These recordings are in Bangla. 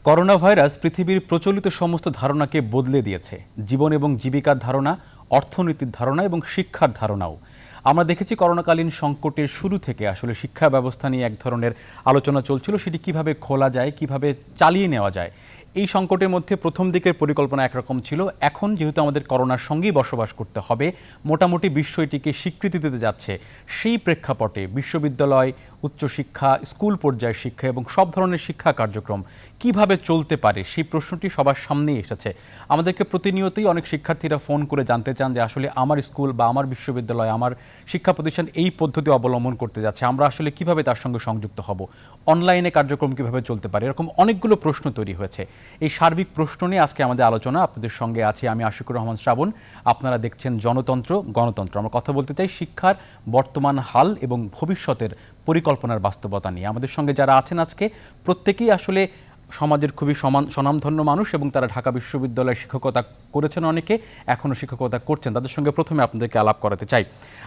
করোনা ভাইরাস পৃথিবীর প্রচলিত সমস্ত ধারণাকে বদলে দিয়েছে। জীবন এবং জীবিকার ধারণা, অর্থনীতির ধারণা এবং শিক্ষার ধারণাও। আমরা দেখেছি করোনাকালীন সংকটের শুরু থেকে আসলে শিক্ষা ব্যবস্থা নিয়ে এক ধরনের আলোচনা চলছিল, সেটি কিভাবে খোলা যায়, কিভাবে চালিয়ে নেওয়া যায়। এই সংকটের মধ্যে প্রথম দিকের পরিকল্পনা একরকম ছিল। এখন যেহেতু আমাদের করোনার সঙ্গেই বসবাস করতে হবে, মোটামুটি বিশ্ব এটিকে স্বীকৃতি দিতে যাচ্ছে। সেই প্রেক্ষাপটে বিশ্ববিদ্যালয়, উচ্চশিক্ষা, স্কুল পর্যায়ের শিক্ষা এবং সব ধরনের শিক্ষা কার্যক্রম কিভাবে চলতে পারে, সেই প্রশ্নটি সবার সামনেই এসেছে। আমাদেরকে প্রতিনিয়তই অনেক শিক্ষার্থীরা ফোন করে জানতে চান যে আসলে আমার স্কুল বা আমার বিশ্ববিদ্যালয়, আমার শিক্ষা প্রতিষ্ঠান এই পদ্ধতি অবলম্বন করতে যাচ্ছে, আমরা আসলে কিভাবে তার সঙ্গে সংযুক্ত হব, অনলাইনে কার্যক্রম কিভাবে চলতে পারে, এরকম অনেকগুলো প্রশ্ন তৈরি হয়েছে। এই সার্বিক প্রশ্ন নিয়ে আজকে আমাদের আলোচনা। আপনাদের সঙ্গে আছি আমি আশিকুর রহমান শ্রাবণ। আপনারা দেখছেন জনতন্ত্র গণতন্ত্র। আমরা কথা বলতে চাই শিক্ষার বর্তমান হাল এবং ভবিষ্যতের পরিকল্পনার বাস্তবতা নিয়ে। আমাদের সঙ্গে যারা আছেন আজকে প্রত্যেকেই আসলে সমাজের খুবই স্বনামধন্য মানুষ এবং তারা ঢাকা বিশ্ববিদ্যালয়ে শিক্ষকতা করেছেন, অনেকে এখনও শিক্ষকতা করছেন। তাদের সঙ্গে প্রথমে আপনাদেরকে আলাপ করাতে চাই।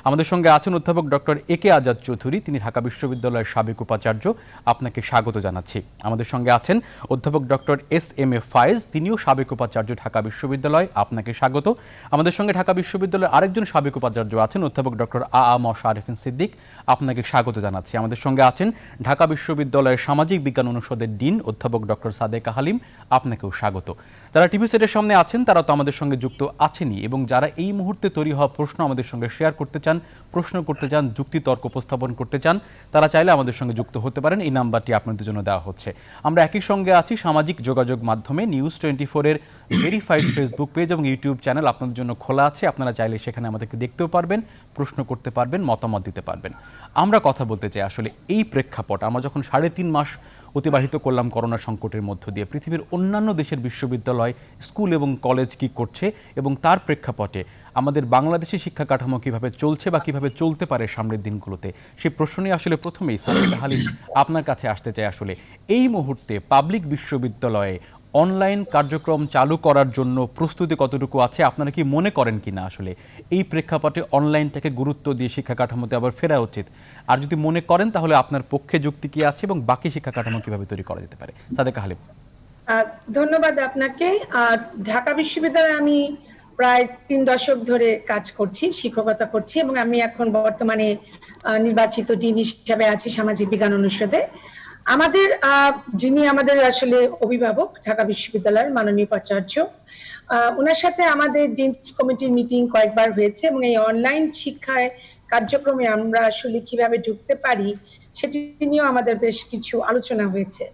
আমাদের সঙ্গে আছেন অধ্যাপক ডক্টর একে আজাদ চৌধুরী, তিনি ঢাকা বিশ্ববিদ্যালয়ের সাবেক উপাচার্য। আপনাকে স্বাগত জানাচ্ছি। আমাদের সঙ্গে আছেন অধ্যাপক ডক্টর এস.এম.এ. ফায়েজ, তিনিও সাবেক উপাচার্য ঢাকা বিশ্ববিদ্যালয়। আপনাকে স্বাগত। আমাদের সঙ্গে ঢাকা বিশ্ববিদ্যালয়ের আরেকজন সাবেক উপাচার্য আছেন অধ্যাপক ডক্টর আ.আ.ম. শারেফিন সিদ্দিক। আপনাকে স্বাগত জানাচ্ছি। আমাদের সঙ্গে আছেন ঢাকা বিশ্ববিদ্যালয়ের সামাজিক বিজ্ঞান অনুষদের ডিন অধ্যাপক ডক্টর সাদেকা হালিম। আপনাকেও স্বাগত। যারা টিভি সেটের সামনে আছেন তারা তো আমাদের সঙ্গে যুক্ত আছেনই, এবং যারা এই মুহূর্তে তৈরি হওয়া প্রশ্ন আমাদের সঙ্গে শেয়ার করতে চান, প্রশ্ন করতে চান, যুক্তি তর্ক উপস্থাপন করতে চান, তারা চাইলে আমাদের সঙ্গে যুক্ত হতে পারেন। এই নাম্বারটি আপনাদের জন্য দেওয়া হচ্ছে। আমরা একই সঙ্গে আছি সামাজিক যোগাযোগ মাধ্যমে। নিউজ 24-এর ভেরিফাইড ফেসবুক পেজ এবং ইউটিউব চ্যানেল আপনাদের জন্য খোলা আছে। আপনারা চাইলে সেখানে আমাদেরকে দেখতেও পারবেন, প্রশ্ন করতে পারবেন, মতামত দিতে পারবেন। আমরা কথা বলতে চাই আসলে এই প্রেক্ষাপট, আমরা যখন 3.5 মাস অতিবাহিত করলাম করোনা সংকটের মধ্য দিয়ে, পৃথিবীর অন্যান্য দেশের বিশ্ববিদ্যালয়, স্কুল এবং কলেজ কি করছে এবং তার প্রেক্ষাপটে আমাদের বাংলাদেশি শিক্ষা কাঠামো কিভাবে চলছে বা কিভাবে চলতে পারে সামনের দিনগুলোতে, সেই প্রশ্ন নিয়ে আসলে প্রথমেই সাদেকা হালিম আপনার কাছে আসতে চাই। আসলে এই মুহূর্তে পাবলিক বিশ্ববিদ্যালয়ে অনলাইন কার্যক্রম চালু করার জন্য প্রস্তুতি কতটুকু আছে? আপনারা কি মনে করেন কিনা আসলে এই প্রেক্ষাপটে অনলাইনটাকে গুরুত্ব দিয়ে শিক্ষা কাঠামোতে আবার ফেরা উচিত? আর যদি মনে করেন তাহলে আপনার পক্ষে যুক্তি কি আছে এবং বাকি শিক্ষা কাঠামো কিভাবে তৈরি করা যেতে পারে? সাদেকা হালিম। ধন্যবাদ আপনাকে। ঢাকা বিশ্ববিদ্যালয়ে আমি প্রায় 3 দশক ধরে কাজ করছি, শিক্ষকতা করছি, এবং আমি এখন বর্তমানে নির্বাচিত ডিন হিসেবে আছি সামাজিক বিজ্ঞান অনুষদে। আমাদের যিনি আমাদের আসলে অভিভাবক ঢাকা বিশ্ববিদ্যালয়ের মাননীয় উপাচার্য, ওনার সাথে আমাদের ডিনস কমিটির মিটিং কয়েকবার হয়েছে, এবং এই অনলাইন শিক্ষায় কার্যক্রমে আমরা আসলে কিভাবে ঢুকতে পারি সেটি নিয়েও আমাদের বেশ কিছু আলোচনা হয়েছে।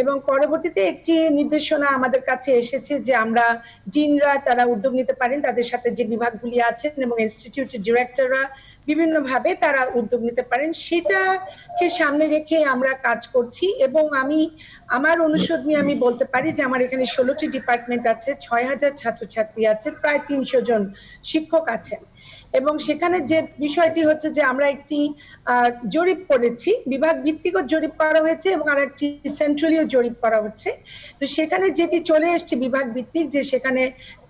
এবং পরবর্তীতে একটি নির্দেশনা আমাদের কাছে এসেছে যে আমরা ডিনরা তারা উদ্যোগ নিতে পারেন, তাদের সাথে যে বিভাগগুলি আছেন এবং ইনস্টিটিউটের ডিরেক্টররা বিভিন্নভাবে তারা উদ্যোগ নিতে পারেন। সেটাকে সামনে রেখে আমরা কাজ করছি। এবং আমি আমার অনুষদ নিয়ে আমি বলতে পারি যে আমার এখানে 16টি ডিপার্টমেন্ট আছে, 6000 ছাত্রছাত্রী আছে, প্রায় 300 জন শিক্ষক আছেন। এবং সেখানে যে বিষয়টি হচ্ছে যে আমরা একটি জরিপ করেছি, বিভাগ ভিত্তিক জরিপ করা হয়েছে এবং আর একটি সেন্ট্রালিও জরিপ করা হচ্ছে। তো সেখানে যেটি চলে এসছে বিভাগ ভিত্তিক, যে সেখানে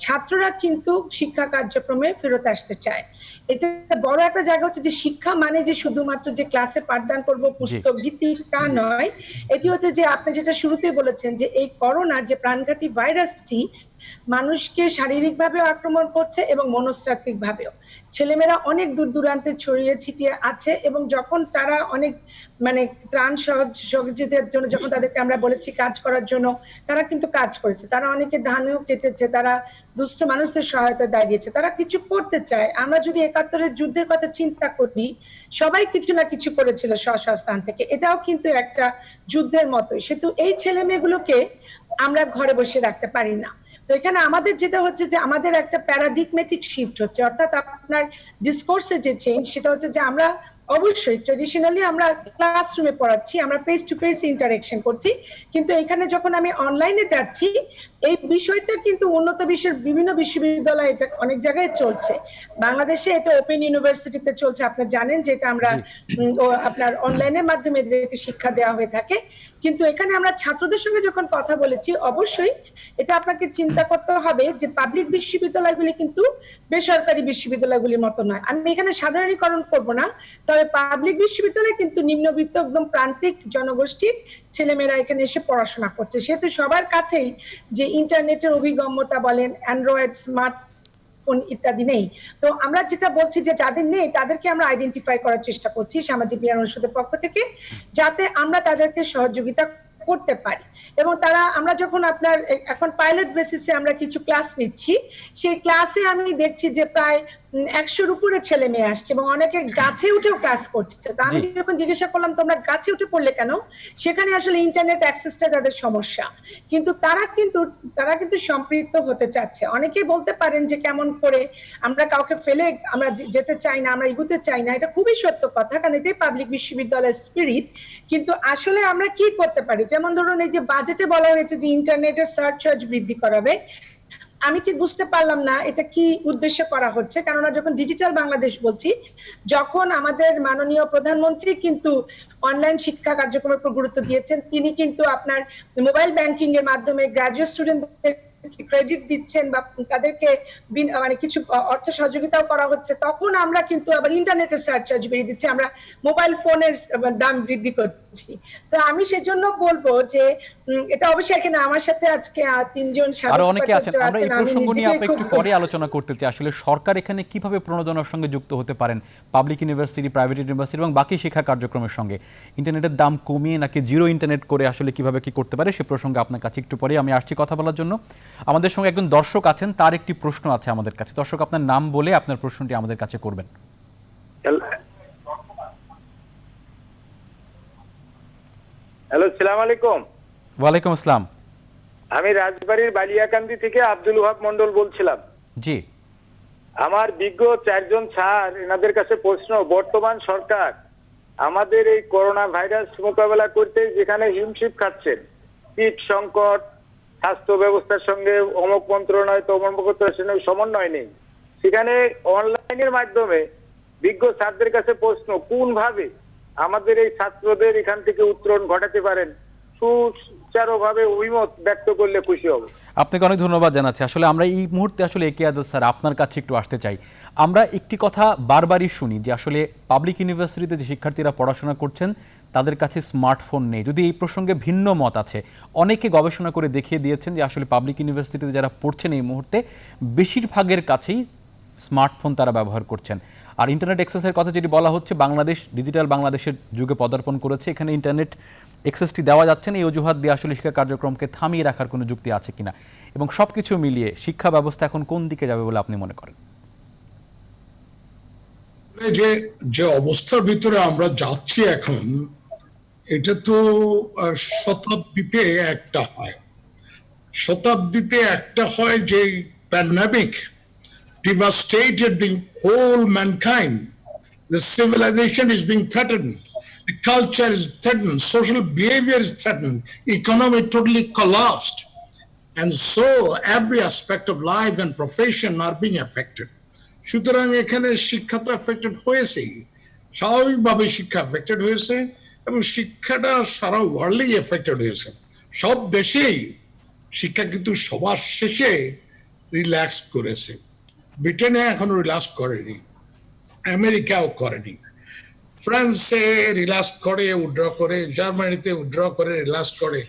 ছাত্ররা কিন্তু শিক্ষা কার্যক্রমে ফেরত আসতে চায়। এটা বড় একটা জায়গা হচ্ছে যে শিক্ষা মানে যে শুধুমাত্র যে ক্লাসে পাঠদান করব পুস্তক ভিত্তিক তা নয়। এটি হচ্ছে যে আপনি যেটা শুরুতেই বলেছেন যে এই করোনা যে প্রাণঘাতী ভাইরাসটি মানুষকে শারীরিকভাবে আক্রমণ করছে এবং মনস্তাত্ত্বিক ভাবেও। ছেলেমেয়েরা অনেক দূর দূরান্তে ছড়িয়ে ছিটিয়ে আছে, এবং যখন তারা অনেক ত্রাণ সহযোগিতার জন্য যখন তাদেরকে আমরা বলেছি কাজ করার জন্য, তারা কিন্তু কাজ করেছে। তারা অনেকে ধানেও কেটেছে, তারা দুস্থ মানুষদের সহায়তা দাঁড়িয়েছে, তারা কিছু করতে চায়। আমরা যদি 71-এর যুদ্ধের কথা চিন্তা করি, সবাই কিছু না কিছু করেছিল স্বস্থান থেকে, এটাও কিন্তু একটা যুদ্ধের মতোই। সেহেতু এই ছেলে মেয়েগুলোকে আমরা ঘরে বসে রাখতে পারি না। তো এখানে আমাদের যেটা হচ্ছে যে আমাদের একটা প্যারাডিগমেটিক শিফট হচ্ছে, অর্থাৎ আপনার ডিসকোর্সের যে চেঞ্জ, সেটা হচ্ছে যে আমরা অবশ্যই ট্রেডিশনালি আমরা ক্লাসরুমে পড়াচ্ছি, আমরা ফেস টু ফেস ইন্টারেকশন করছি, কিন্তু এখানে যখন আমি অনলাইনে যাচ্ছি এই বিষয়টা কিন্তু উন্নত বিশ্বের বিভিন্ন বিশ্ববিদ্যালয়ে এটা অনেক জায়গায় চলছে। বাংলাদেশে এটা ওপেন ইউনিভার্সিটিতে চলছে, আপনি জানেন, যেটা আমরা জি। আপনার অনলাইনের মাধ্যমে এদেরকে শিক্ষা দেওয়া হয়ে থাকে। কিন্তু এখানে আমরা ছাত্রদের সঙ্গে যখন কথা বলেছি, অবশ্যই এটা আপনাকে চিন্তা করতে হবে যে পাবলিক বিশ্ববিদ্যালয়গুলি কিন্তু বেসরকারি বিশ্ববিদ্যালয়গুলির মতো নয়। আমি এখানে সাধারণীকরণ করব না, তবে পাবলিক বিশ্ববিদ্যালয় কিন্তু নিম্নবিত্ত একদম প্রান্তিক জনগোষ্ঠীর ছেলেমেয়েরা এখানে এসে পড়াশোনা করছে, সেহেতু সবার কাছেই যে ইন্টারনেটের অভিগম্যতা বলেন, অ্যান্ড্রয়েড স্মার্ট ফোন ইত্যাদি নেই। তো আমরা যেটা বলছি যে যাদের নেই তাদেরকে আমরা আইডেন্টিফাই করার চেষ্টা করছি সামাজিক বিজ্ঞান অনুষদের পক্ষ থেকে, যাতে আমরা তাদেরকে সহযোগিতা করতে পারি। এবং তারা, আমরা যখন আপনার এখন পাইলট বেসিসে আমরা কিছু ক্লাস নিচ্ছি, সেই ক্লাসে আমি দেখছি যে প্রায় 100-র উপরে ছেলে মেয়ে আসছে এবং অনেকে গাছে উঠেও ক্লাস করছে। তো আমি যখন জিজ্ঞাসা করলাম তোমরা গাছে উঠে পড়লে কেন, সেখানে আসলে ইন্টারনেট অ্যাক্সেসটা তাদের সমস্যা, কিন্তু তারা কিন্তু সম্পৃক্ত হতে চাচ্ছে। অনেকেই বলতে পারেন যে কেমন করে আমরা কাউকে ফেলে আমরা যেতে চাই না, আমরা এগোতে চাই না, এটা খুবই সত্য কথা, কারণ এটাই পাবলিক বিশ্ববিদ্যালয়ের স্পিরিট। কিন্তু আসলে আমরা কি করতে পারি, যেমন ধরুন এই যে বাজেটে বলা হয়েছে যে ইন্টারনেটের সার্চ চার্জ বৃদ্ধি করাবে, আমি ঠিক বুঝতে পারলাম না এটা কি উদ্দেশ্যে করা হচ্ছে। কেননা যখন ডিজিটাল বাংলাদেশ বলছি, যখন আমাদের মাননীয় প্রধানমন্ত্রী কিন্তু অনলাইন শিক্ষা কার্যক্রমের উপর গুরুত্ব দিয়েছেন, তিনি কিন্তু আপনার মোবাইল ব্যাংকিং এর মাধ্যমে গ্রাজুয়েট স্টুডেন্টদের ক্রেডিট দিচ্ছেন বা তাদেরকে মানে কিছু অর্থ সহযোগিতাও করা হচ্ছে, তখন আমরা কিন্তু আবার ইন্টারনেটের সার্চ চার্জ বেরিয়ে দিচ্ছি, আমরা মোবাইল ফোনের দাম বৃদ্ধি করছি। তো আমি সেজন্য বলবো যে এটা অবশ্যই এখানে আমার সাথে আজকে 3 জন আরো অনেকে আছেন, আমরা এই প্রসঙ্গ নিয়ে আপনি একটু পরে আলোচনা করতে চাই। আসলে সরকার এখানে কিভাবে প্রণোদনার সঙ্গে যুক্ত হতে পারেন পাবলিক ইউনিভার্সিটি, প্রাইভেট ইউনিভার্সিটি এবং বাকি শিক্ষা কার্যক্রমের সঙ্গে, ইন্টারনেটের দাম কমিয়ে নাকি জিরো ইন্টারনেট করে আসলে কিভাবে কি করতে পারে, সে প্রসঙ্গে আপনার কাছে একটু পরে আমি আসছি কথা বলার জন্য। আমাদের সঙ্গে একজন দর্শক আছেন, তার একটি প্রশ্ন আছে আমাদের কাছে। দর্শক, আপনার নাম বলে আপনার প্রশ্নটি আমাদের কাছে করবেন। হ্যালো, আসসালামু আলাইকুম। ওয়ালাইকুম আসসালাম। আমি রাজবাড়ির বালিয়াকান্দি থেকে আব্দুল ওহাব মন্ডল বলছিলাম। জি। আমার বিজ্ঞ 4 জন স্যার, এনাদের কাছে প্রশ্ন, বর্তমান সরকার আমাদের এই করোনা ভাইরাস মোকাবেলা করতে যেখানে হিমশিম খাচ্ছেন, কীট সংকট, স্বাস্থ্য ব্যবস্থার সঙ্গে অমুক মন্ত্রণালয় তমুক মন্ত্রণালয়ের সঙ্গে সমন্বয় নেই, সেখানে অনলাইনের মাধ্যমে বিজ্ঞ স্যারদের কাছে প্রশ্ন, কোন ভাবে আমাদের এই ছাত্রদের এখান থেকে উত্তরণ ঘটাতে পারেন, সুচারুভাবে অভিমত ব্যক্ত করলে খুশি হব। আপনাকে অনেক ধন্যবাদ জানাচ্ছি। আসলে আমরা এই মুহূর্তে আসলে একে আদল স্যার আপনার কাছে একটু আসতে চাই। আমরা একটি কথা বারবারই শুনি যে আসলে পাবলিক ইউনিভার্সিটিতে যে শিক্ষার্থীরা পড়াশোনা করছেন তাদের কাছে স্মার্টফোন নেই। যদি এই প্রসঙ্গে ভিন্ন মত আছে, অনেকে গবেষণা করে দেখিয়ে দিয়েছেন যে আসলে পাবলিক ইউনিভার্সিটিতে যারা পড়ছেন এই মুহূর্তে বেশিরভাগের কাছেই স্মার্টফোন তারা ব্যবহার করছেন। আর ইন্টারনেট অ্যাক্সেসের কথা যেটি বলা হচ্ছে, বাংলাদেশ ডিজিটাল বাংলাদেশের যুগে পদার্পণ করেছে, এখানে ইন্টারনেট অ্যাক্সেসটি দেওয়া যাচ্ছে না, এই অজুহাত দিয়ে আসলে শিক্ষা কার্যক্রমকে থামিয়ে রাখার কোনো যুক্তি আছে কিনা, এবং সবকিছু মিলিয়ে শিক্ষা ব্যবস্থা এখন কোন দিকে যাবে বলে আপনি মনে করেন? যে অবস্থার ভিতরে আমরা যাচ্ছি এখন, এটা তো শতাব্দীতে একটা হয় যে pandemic devastated the whole mankind. The civilization is being threatened. The culture is threatened. Social behavior is threatened. Economy totally collapsed. And so every aspect of life and profession are being affected. সুতরাং এখানে শিক্ষা তো এফেক্টেড হয়েছেই, স্বাভাবিকভাবে শিক্ষা এফেক্টেড হয়েছে এবং শিক্ষাটা সারা ওয়ার্ল্ডেই এফেক্টেড হয়েছে। সব দেশেই শিক্ষা কিন্তু সবার শেষে রিল্যাক্স করেছে। ব্রিটেনে এখনো রিল্যাক্স করেনি, আমেরিকাও করেনি, ফ্রান্সে রিল্যাক্স করে উইথড্র করে, জার্মানিতে উইথড্র করে রিল্যাক্স করে।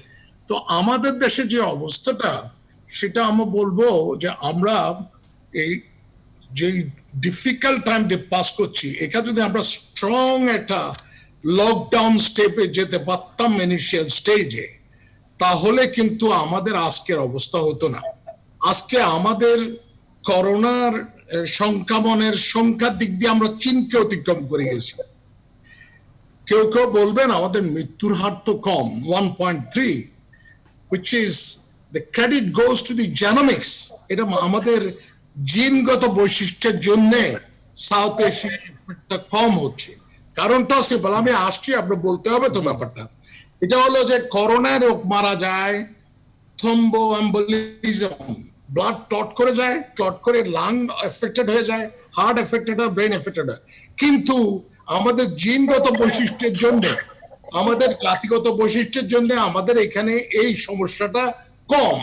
তো আমাদের দেশে যে অবস্থাটা, সেটা আমরা বলবো যে আমরা এই যে ডিফিকাল্ট টাইম দিয়ে পাস করছি, এখানে যদি আমরা স্ট্রং একটা লকডাউন স্টেপে যেতে পারতাম ইনিশিয়াল স্টেজে, তাহলে কিন্তু আমাদের আজকের অবস্থা হতো না। আজকে আমাদের করোনার সংক্রমণের সংখ্যার দিক দিয়ে আমরা চীনকে অতিক্রম করে গেছি। কেউ কেউ বলবেন আমাদের মৃত্যুর হার তো কম, 1.3, which is the credit goes to the genomics. এটা আমাদের জিনগত বৈশিষ্ট্যের জন্য সাউথ এশিয়াটা কম হচ্ছে। কারণটা সিম্পল, আমি আসছি, আপনার বলতে হবে তো ব্যাপারটা। এটা হলো যে করোনায় রোগ মারা যায় থ্রম্বোএম্বোলিজম, ব্লাড ক্লট করে যায়, ক্লট করে লাং এফেক্টেড হয়ে যায়, হার্ট এফেক্টেড হয়, ব্রেন এফেক্টেড হয়। কিন্তু আমাদের জিনগত বৈশিষ্ট্যের জন্য, আমাদের জাতিগত বৈশিষ্ট্যের জন্য আমাদের এখানে এই সমস্যাটা কম,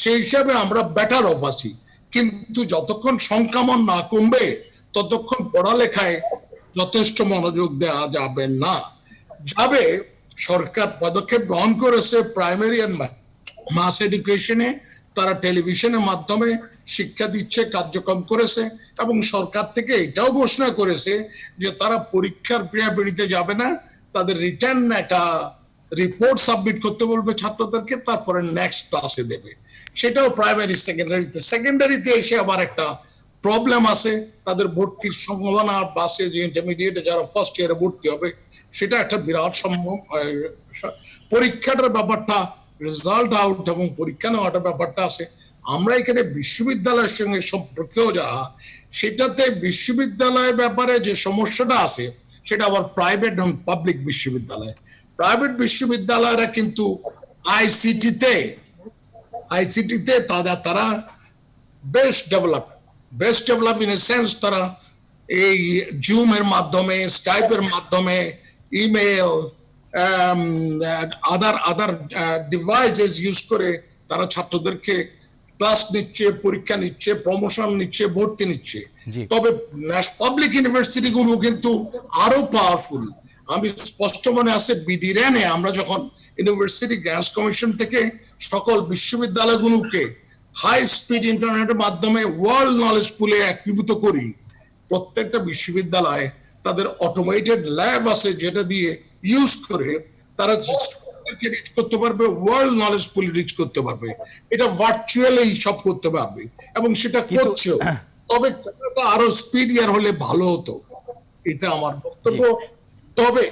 সেই হিসাবে আমরা বেটার অফ আছি। কিন্তু যতক্ষণ সংক্রমণ না কমবে ততক্ষণ পড়ালেখায় যথেষ্ট মনোযোগ দেওয়া যাবে না। যাবে, সরকার পদক্ষেপ গ্রহণ করেছে প্রাইমারি এন্ড মাস এডুকেশনে, তারা টেলিভিশনের মাধ্যমে শিক্ষা দিচ্ছে, কার্যক্রম করেছে, এবং সরকার থেকে এটাও ঘোষণা করেছে যে তারা পরীক্ষার ক্রিয়াবিড়িতে যাবে না, তাদের রিটার্ন একটা রিপোর্ট সাবমিট করতে বলবে ছাত্রদেরকে, তারপরে নেক্সট ক্লাসে দেবে। সেটাও প্রাইমারি সেকেন্ডারিতে। সেকেন্ডারিতে এসে আবার একটা প্রবলেম আছে, তাদের ভর্তির সম্ভাবনা বাসে, যে ইন্টারমিডিয়েটে যারা ফার্স্ট ইয়ারে ভর্তি হবে, সেটা একটা বিরাট সম্ভব। পরীক্ষাটার ব্যাপারটা, রেজাল্ট আউট এবং পরীক্ষা নেওয়াটার ব্যাপারটা আছে। আমরা এখানে বিশ্ববিদ্যালয়ের সঙ্গে সম্পর্কেও যারা, সেটাতে বিশ্ববিদ্যালয়ের ব্যাপারে যে সমস্যাটা আছে সেটা আবার প্রাইভেট এবং পাবলিক বিশ্ববিদ্যালয়। প্রাইভেট বিশ্ববিদ্যালয়রা কিন্তু আইসিটিতে তারা বেশ ডেভেলপ ইন এ সেন্স, তারা এই জুমের মাধ্যমে, স্কাইপের মাধ্যমে, ইমেল, আদার ডিভাইসেস ইউজ করে তারা ছাত্রদেরকে ক্লাস নিচ্ছে, পরীক্ষা নিচ্ছে, প্রমোশন নিচ্ছে, ভর্তি নিচ্ছে। তবে পাবলিক ইউনিভার্সিটি গুলো কিন্তু আরো পাওয়ারফুল। আমি স্পষ্ট মনে আছে বিডিরেনে আমরা যখন ইউনিভার্সিটি গ্রান্টস কমিশন থেকে সকল বিশ্ববিদ্যালয়গুলোকে হাই স্পিড ইন্টারনেটের মাধ্যমে ওয়ার্ল্ড নলেজ পুলে একীভূত করি, প্রত্যেকটা বিশ্ববিদ্যালয়ে তাদের অটোমেটেড ল্যাব আছে, যেটা দিয়ে ইউজ করে তারা রিচ করতে পারবে, ওয়ার্ল্ড নলেজ পুল রিচ করতে পারবে। এটা ভার্চুয়ালি সব করতে পারবে এবং সেটা করছেও। তবে আরো স্পিডিয়ার হলে ভালো হতো, এটা আমার বক্তব্য। তবে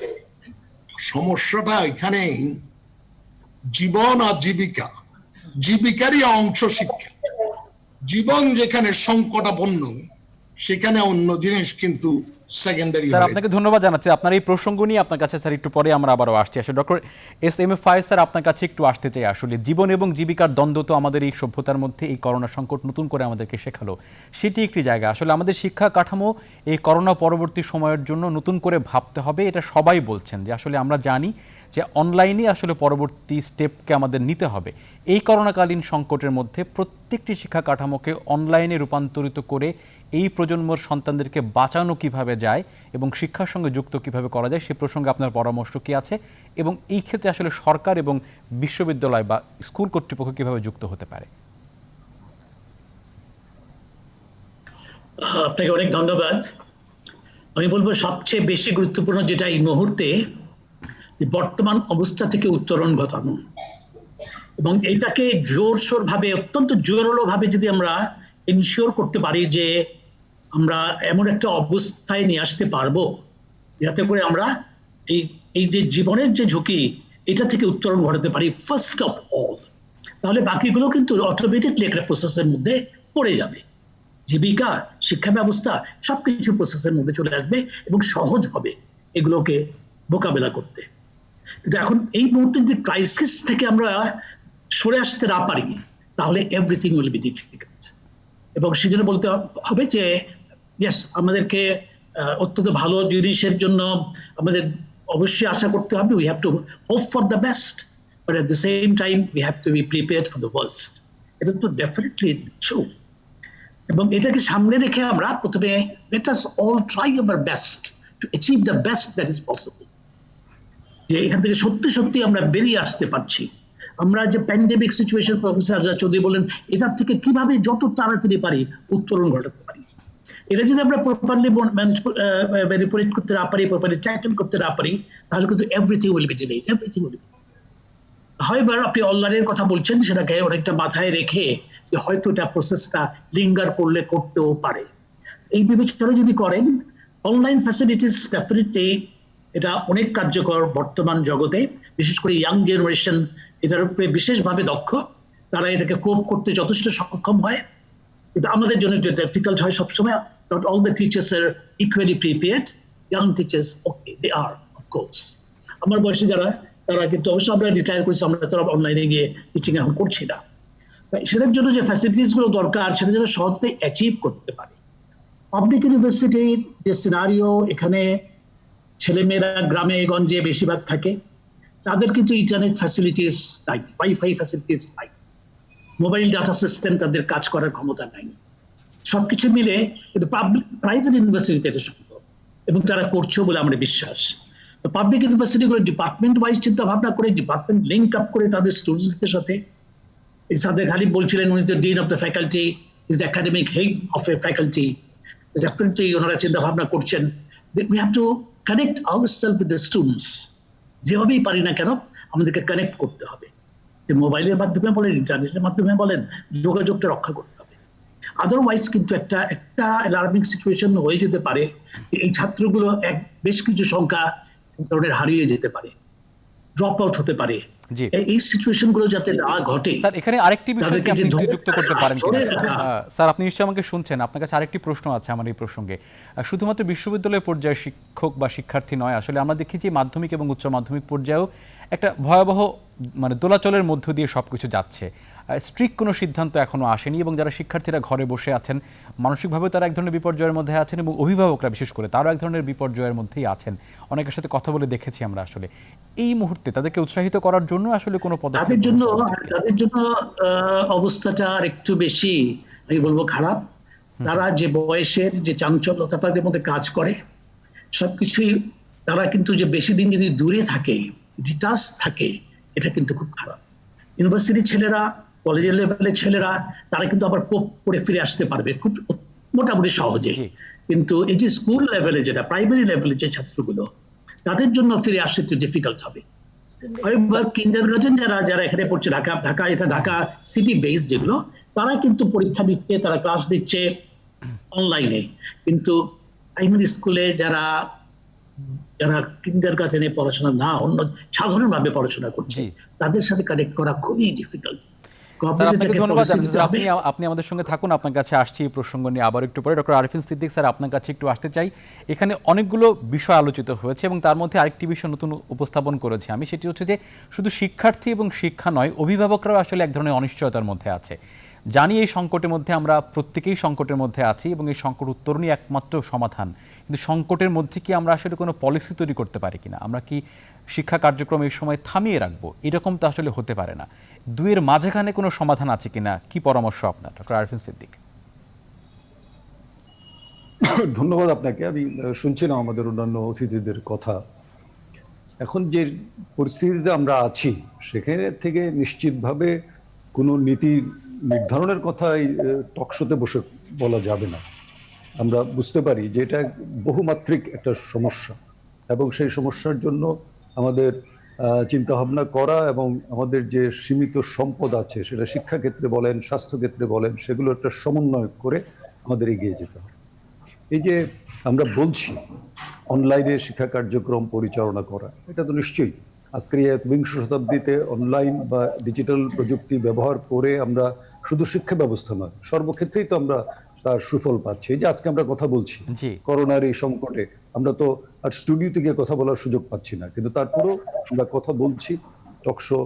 সমস্যাটা এখানে জীবন আর জীবিকারই অংশ শিক্ষা। জীবন যেখানে সংকটাপন্ন, সেখানে অন্য জিনিস কিন্তু সেকেন্ডারি। স্যার, আপনাকে ধন্যবাদ জানাচ্ছি। আপনার এই প্রসঙ্গ নিয়ে আপনার কাছে স্যার একটু পরে আমরা আবারও আসছি। আসলে ডক্টর এস.এম.এ ফায়েজ স্যার, আপনার কাছে একটু আসতে চাই। আসলে জীবন এবং জীবিকার দ্বন্দ্ব তো আমাদের এই সভ্যতার মধ্যে এই করোনা সংকট নতুন করে আমাদেরকে শেখালো। সেটি একটি জায়গা। আসলে আমাদের শিক্ষা কাঠামো এই করোনা পরবর্তী সময়ের জন্য নতুন করে ভাবতে হবে, এটা সবাই বলছেন। যে আসলে আমরা জানি যে অনলাইনে আসলে পরবর্তী স্টেপকে আমাদের নিতে হবে। এই করোনাকালীন সংকটের মধ্যে প্রত্যেকটি শিক্ষা কাঠামোকে অনলাইনে রূপান্তরিত করে এই প্রজন্মের সন্তানদেরকে বাঁচানো কিভাবে যায় এবং শিক্ষার সঙ্গে যুক্ত কিভাবে করা যায়, সে প্রসঙ্গে আপনার পরামর্শ কি আছে? এবং এই ক্ষেত্রে আসলে সরকার এবং বিশ্ববিদ্যালয় বা স্কুল কর্তৃপক্ষ কিভাবে যুক্ত হতে পারে? আপনাকে অনেক ধন্যবাদ। আমি বলবো সবচেয়ে বেশি গুরুত্বপূর্ণ যেটা এই মুহূর্তে, বর্তমান অবস্থা থেকে উত্তরণ ঘটানো, এবং এটাকে জোরসোর ভাবে, অত্যন্ত জোরালো ভাবে যদি আমরা ইনশিওর করতে পারি যে আমরা এমন একটা অবস্থায় নিয়ে আসতে পারবো যাতে করে আমরা এই যে জীবনের যে ঝুঁকি, এটা থেকে উত্তরণ ঘটাতে পারি ফার্স্ট অফ অল, তাহলে বাকিগুলো কিন্তু অটোমেটিকলি একটা প্রসেসের মধ্যে পড়ে যাবে। জীবিকা, শিক্ষা ব্যবস্থা সবকিছু প্রসেসের মধ্যে চলে আসবে এবং সহজ হবে এগুলোকে মোকাবেলা করতে। কিন্তু এখন এই মুহূর্তে যদি ক্রাইসিস থেকে আমরা সরে আসতে না পারি, তাহলে এভরিথিং উইল বি ডিফিকাল্ট। এবং সেজন্য বলতে হবে যে ইয়েস, আমাদেরকে অত্যন্ত ভালো জিনিসের জন্য আমাদের অবশ্যই আশা করতে হবে। We have to hope for the best, but at the same time we have to be prepared for the worst. এটা তো ডেফিনেটলি ট্রু। এবং এটাকে সামনে রেখে আমরা প্রথমে let us all try our best to achieve the best that is possible, যে এখান থেকে সত্যি সত্যি আমরা বেরিয়ে আসতে পারছি। আমরা যে প্যান্ডেমিক সিচুয়েশন, প্রফেসর চৌধুরী বলেন, এটার থেকে কিভাবে যত তাড়াতাড়ি পারি উত্তরণ ঘটাতে পারি। এটা যদি আমরা প্রপারলি ম্যানিপুলেট করতে না পারি, প্রপারলি ট্যাকেল করতে না পারি, তাহলে কিন্তু everything will be delayed, everything will be. However, আপনি অনলাইনের কথা বলছেন, সেটাকে অনেকটা মাথায় রেখে যে হয়তো এটা প্রসেসটা লিঙ্গার করলে করতেও পারে, এই বিবেচনা যদি করেন, অনলাইন ফ্যাসিলিটিস ডেফিনেটলি এটা অনেক কার্যকর বর্তমান জগতে। বিশেষ করে ইয়াং জেনারেশন এটার উপরে বিশেষভাবে দক্ষ, তারা এটাকে কোপ করতে যথেষ্ট সক্ষম হয়। কিন্তু আমাদের জন্য যে ডিফিকাল্ট হয় সবসময়, not all the teachers are equally prepared. Young teachers, okay, they are of course. আমার বয়সে যারা, তারা কিন্তু অবশ্যই আমরা রিটায়ার করেছি, আমরা তো অনলাইনে গিয়ে টিচিং এখন করছি না। তাই সেটার জন্য যে ফ্যাসিলিটিস গুলো দরকার সেটা যেন সহজে অ্যাচিভ করতে পারে। পাবলিক ইউনিভার্সিটির যে সিনারিও, এখানে ছেলেমেয়েরা গ্রামে গঞ্জে বেশিরভাগ থাকে, তাদের কিন্তু ইন্টারনেট ফ্যাসিলিটিস নাই, ওয়াইফাই ফ্যাসিলিটিস নাই, মোবাইল ডাটা সিস্টেম তাদের কাজ করার ক্ষমতা নাই। সবকিছু মিলে কিন্তু প্রাইভেট ইউনিভার্সিটিতে এটা সম্ভব এবং তারা করছে বলে আমার বিশ্বাস। পাবলিক ইউনিভার্সিটি গুলো ডিপার্টমেন্ট ওয়াইজ চিন্তা ভাবনা করে, ডিপার্টমেন্ট লিঙ্ক আপ করে তাদের স্টুডেন্টসদের সাথে। সাদেক হালিম বলছিলেন উনি তো dean of the faculty, is academic head of A faculty. Definitely ওনারা চিন্তা ভাবনা করছেন যে we have to connect ourself with the students. যেভাবেই পারি না কেন আমাদেরকে কানেক্ট করতে হবে, মোবাইলের মাধ্যমে বলেন, ইন্টারনেটের মাধ্যমে বলেন, যোগাযোগটা রক্ষা করতে হবে। আদারওয়াইজ কিন্তু একটা অ্যালার্মিং সিচুয়েশন হয়ে যেতে পারে, এই ছাত্রগুলো বেশ কিছু সংখ্যা ধরনের হারিয়ে যেতে পারে, ড্রপ আউট হতে পারে। জি এই সিচুয়েশন গুলো যাতে না ঘটে। স্যার, এখানে আরেকটি বিষয় কি আপনি একটু যুক্ত করতে পারেন কিনা? ধরে রাখা। স্যার, আপনি নিশ্চয়ই আমাকে শুনছেন, আপনার কাছে আরেকটি প্রশ্ন আছে আমার এই প্রসঙ্গে। শুধুমাত্র বিশ্ববিদ্যালয় পর্যায়ে শিক্ষক বা শিক্ষার্থী নয়, আসলে আমরা দেখি যে মাধ্যমিক এবং উচ্চ মাধ্যমিক পর্যায়েও একটা ভয়াবহ দোলাচলের মধ্য দিয়ে সবকিছু যাচ্ছে। স্ট্রিক্ট কোনো সিদ্ধান্ত এখনো আসেনি এবং যারা শিক্ষার্থীরা ঘরে বসে আছেন, মানসিকভাবে তারা এক ধরনের বিপর্যয়ের মধ্যে আছেন এবং অভিভাবকরা বিশেষ করে তারাও এক ধরনের বিপর্যয়ের মধ্যেই আছেন। অনেকের সাথে কথা বলে দেখেছি আমরা। আসলে এই মুহূর্তে তাদেরকে উৎসাহিত করার জন্য আসলে কোনো পদক্ষেপ তাদের জন্য অবস্থাটা আর একটু বেশি আমি বলবো খারাপ। তারা যে বয়সের যে চাঞ্চল্যতা তাদের মধ্যে কাজ করে, সবকিছুই তারা কিন্তু যে বেশি দিন যদি দূরে থাকে, ডিটাচ থাকে, এটা কিন্তু খুব খারাপ। ইউনিভার্সিটির ছেলেরা, কলেজের লেভেলের ছেলেরা, তারা কিন্তু আবার কোপ করে ফিরে আসতে পারবে খুব মোটামুটি সহজে। কিন্তু এই যে স্কুল লেভেলে, যেটা প্রাইমারি লেভেলে যে ছাত্রগুলো, তাদের জন্য ফিরে আসতে একটু ডিফিকাল্ট হবে। কিন্ডারগার্টেন যারা এখানে পড়ছে, ঢাকা সিটি বেস যেগুলো, তারা কিন্তু পরীক্ষা দিচ্ছে, তারা ক্লাস দিচ্ছে অনলাইনে। কিন্তু প্রাইমারি স্কুলে যারা কিন্ডারগার্টেনে পড়াশোনা না, অন্য সাধারণভাবে পড়াশোনা করছে, তাদের সাথে কানেক্ট করা খুবই ডিফিকাল্ট। ধন্যবাদ। আপনি আমাদের সঙ্গে থাকুন, আপনার কাছে আসছি এই প্রসঙ্গ নিয়ে আবার একটু পরে। ডক্টর আরিফিন সিদ্দিক স্যার, আপনার কাছে একটু আসতে চাই। এখানে অনেকগুলো বিষয় আলোচিত হয়েছে এবং তার মধ্যে আরেকটি বিষয় নতুন উপস্থাপন করেছি আমি, সেটি হচ্ছে যে শুধু শিক্ষার্থী এবং শিক্ষা নয়, অভিভাবকরাও আসলে এক ধরনের অনিশ্চয়তার মধ্যে আছে। জানি এই সংকটের মধ্যে আমরা প্রত্যেকেই সংকটের মধ্যে আছি এবং এই সংকট উত্তরণই একমাত্র সমাধান, কিন্তু সংকটের মধ্যে কি আমরা আসলে কোনো পলিসি তৈরি করতে পারি কিনা? আমরা কি শিক্ষা কার্যক্রম এই সময় থামিয়ে রাখবো? এরকম তো আসলে হতে পারে না। দুয়ের মাঝখানে কোনো সমাধান আছে কিনা, কি পরামর্শ আপনার, ডক্টর আরিফিন সিদ্দিক? ধন্যবাদ আপনাকে। আমি শুনছিলাম আমাদের অন্যান্য অতিথিদের কথা। এখন যে পরিস্থিতিতে আমরা আছি, সেখানে থেকে নিশ্চিতভাবে কোনো নীতি নির্ধারণের কথা এই টকশোতে বসে বলা যাবে না। আমরা বুঝতে পারি যে এটা বহুমাত্রিক একটা সমস্যা এবং সেই সমস্যার জন্য আমাদের চিন্তা ভাবনা করা এবং আমাদের যে সীমিত সম্পদ আছে, সেটা শিক্ষাক্ষেত্রে বলেন, স্বাস্থ্যক্ষেত্রে বলেন, সেগুলো একটা সমন্বয় করে আমাদের এগিয়ে যেতে হবে। এই যে আমরা বলছি অনলাইনে শিক্ষা কার্যক্রম পরিচালনা করা, এটা তো নিশ্চয়ই আজকের এই বিংশ শতাব্দীতে অনলাইন বা ডিজিটাল প্রযুক্তি ব্যবহার করে আমরা শুধু শিক্ষা ব্যবস্থা নয়, সর্বক্ষেত্রেই তো আমরা তার সুফল পাচ্ছি। এই যে আজকে আমরা কথা বলছি করোনার এই সংকটে, আমরা তো আর স্টুডিওতে গিয়ে কথা বলার সুযোগ পাচ্ছি না, কিন্তু তারপরেও আমরা কথা বলছি, টকশো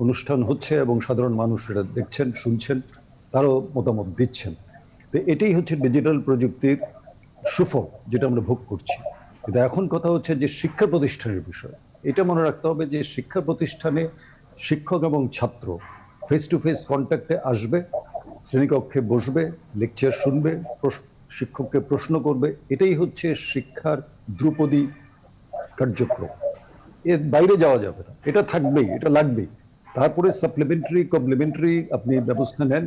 অনুষ্ঠান হচ্ছে এবং সাধারণ মানুষ সেটা দেখছেন, শুনছেন, তারও মতামত দিচ্ছেন। তো এটাই হচ্ছে ডিজিটাল প্রযুক্তির সুফল, যেটা আমরা ভোগ করছি। কিন্তু এখন কথা হচ্ছে যে শিক্ষা প্রতিষ্ঠানের বিষয়। এটা মনে রাখতে হবে যে শিক্ষা প্রতিষ্ঠানে শিক্ষক এবং ছাত্র ফেস টু ফেস কন্ট্যাক্টে আসবে, শ্রেণীকক্ষে বসবে, লেকচার শুনবে, শিক্ষককে প্রশ্ন করবে। এটাই হচ্ছে শিক্ষার ধ্রুপদী কার্যক্রম। এর বাইরে যাওয়া যাবে না, এটা থাকবেই, এটা লাগবেই। তারপরে সাপ্লিমেন্টারি কমপ্লিমেন্টারি আপনি ব্যবস্থা নেন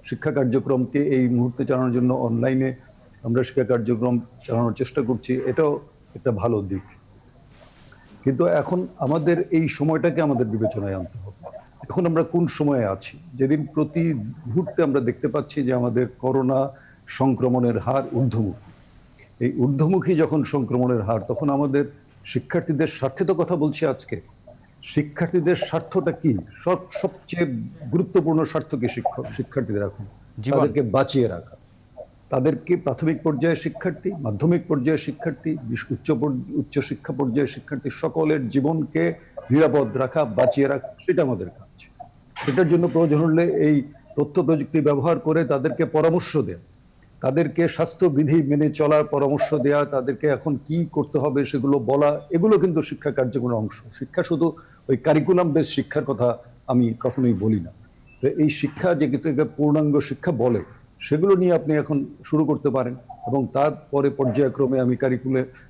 শিক্ষা কার্যক্রমকে এই মুহূর্তে চালানোর জন্য। অনলাইনে আমরা শিক্ষা কার্যক্রম চালানোর চেষ্টা করছি, এটাও একটা ভালো দিক। কিন্তু এখন আমাদের এই সময়টাকে আমাদের বিবেচনায় আনতে হবে। এখন আমরা কোন সময়ে আছি? যেদিন প্রতি মুহূর্তে আমরা দেখতে পাচ্ছি যে আমাদের করোনা সংক্রমণের হার ঊর্ধ্বমুখী। এই ঊর্ধ্বমুখী যখন সংক্রমণের হার, তখন আমাদের শিক্ষার্থীদের স্বার্থে তো কথা বলছি আজকে। শিক্ষার্থীদের স্বার্থটা কি? সবচেয়ে গুরুত্বপূর্ণ স্বার্থ কি শিক্ষার্থীদের এখন? তাদেরকে বাঁচিয়ে রাখা। তাদেরকে প্রাথমিক পর্যায়ে শিক্ষার্থী, মাধ্যমিক পর্যায়ে শিক্ষার্থী, উচ্চ শিক্ষা পর্যায়ে শিক্ষার্থী, সকলের জীবনকে নিরাপদ রাখা, বাঁচিয়ে রাখা, সেটা আমাদের কাজ। সেটার জন্য প্রয়োজন হলে এই তথ্য প্রযুক্তি ব্যবহার করে তাদেরকে পরামর্শ দেয়া, তাদেরকে স্বাস্থ্যবিধি মেনে চলার পরামর্শ দেয়া, তাদেরকে এখন কি করতে হবে সেগুলো বলা, এগুলো কিন্তু শিক্ষা কার্যক্রমের অংশ। শিক্ষা শুধু ওই কারিকুলাম বেস শিক্ষার কথা আমি কখনোই বলি না। তো এই শিক্ষা যেটাকে পূর্ণাঙ্গ শিক্ষা বলে, সেগুলো নিয়ে আপনি এখন শুরু করতে পারেন, এবং তারপরে পর্যায়ক্রমে আমি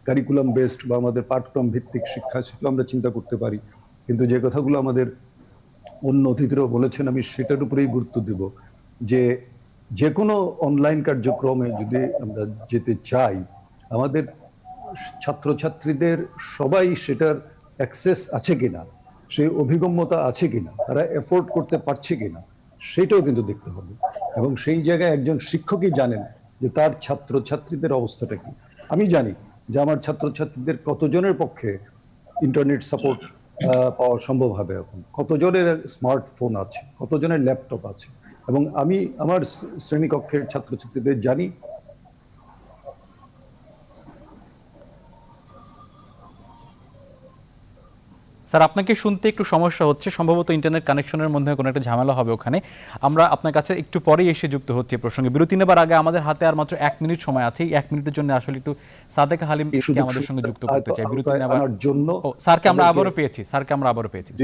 কারিকুলাম বেসড বা আমাদের পাঠক্রম ভিত্তিক শিক্ষা, সেগুলো আমরা চিন্তা করতে পারি। কিন্তু যে কথাগুলো আমাদের অন্য অতিথিরাও বলেছেন, আমি সেটার উপরেই গুরুত্ব দেব যে যে কোনো অনলাইন কার্যক্রমে যদি আমরা যেতে চাই, আমাদের ছাত্রছাত্রীদের সবাই সেটার অ্যাক্সেস আছে কিনা, সেই অভিগম্যতা আছে কিনা, তারা এফোর্ড করতে পারছে কিনা, সেটাও কিন্তু দেখতে হবে। এবং সেই জায়গায় একজন শিক্ষকই জানেন যে তার ছাত্রছাত্রীদের অবস্থাটা কি। আমি জানি যে আমার ছাত্রছাত্রীদের কতজনের পক্ষে ইন্টারনেট সাপোর্ট পাওয়া সম্ভব হবে, এখন কতজনের স্মার্টফোন আছে, কতজনের ল্যাপটপ আছে, এবং আমি আমার শ্রেণীকক্ষের ছাত্রছাত্রীদের জানি। স্যার, আপনাকে শুনতে একটু সমস্যা হচ্ছে, সম্ভবত ইন্টারনেট কানেকশনের মধ্যে কোনো একটা ঝামেলা হবে ওখানে। আমরা আপনার কাছে একটু পরেই এসে যুক্ত হচ্ছে প্রসঙ্গে। বিরতি নেবার আগে আমাদের হাতে আর মাত্র 1 মিনিট সময় আছে। এই 1 মিনিটের জন্য আসলে একটু সাদেকা হালিমকে আমাদের সঙ্গে যুক্ত করতে চাই। বিরতি নেবার জন্য স্যারকে আমরা আবারও পেয়েছি,